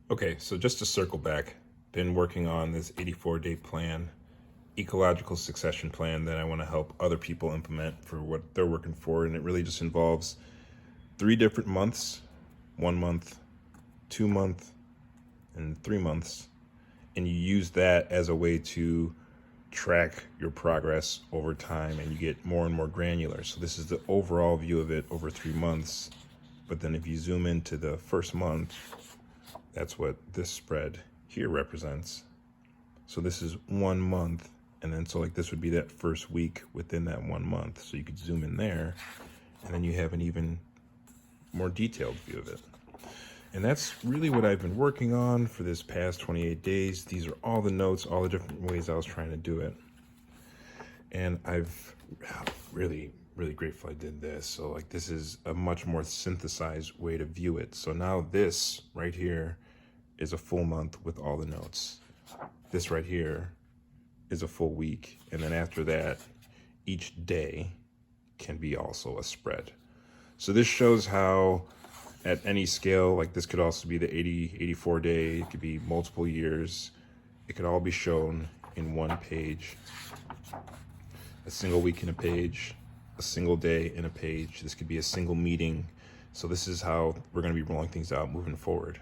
Okay, so just to circle back, been working on this 84-day plan, ecological succession plan that I want to help other people implement for what they're working for. And it really just involves 3 different months: 1 month, 2 month, and 3 months. And you use that as a way to track your progress over time, and you get more and more granular. So this is the overall view of it over 3 months. But then if you zoom into the first month, that's what this spread here represents. So this is 1 month, and then so like this would be that first week within that 1 month. So you could zoom in there, and then you have an even more detailed view of it. And that's really what I've been working on for this past 28 days. These are all the notes, all the different ways I was trying to do it. And I've really grateful I did this. So like this is a much more synthesized way to view it. So now this right here is a full month with all the notes. This right here is a full week. And then after that, each day can be also a spread. So this shows how at any scale, like this could also be the 84 day, it could be multiple years. It could all be shown in one page. A single week in a page, a single day in a page. This could be a single meeting. So this is how we're going to be rolling things out moving forward.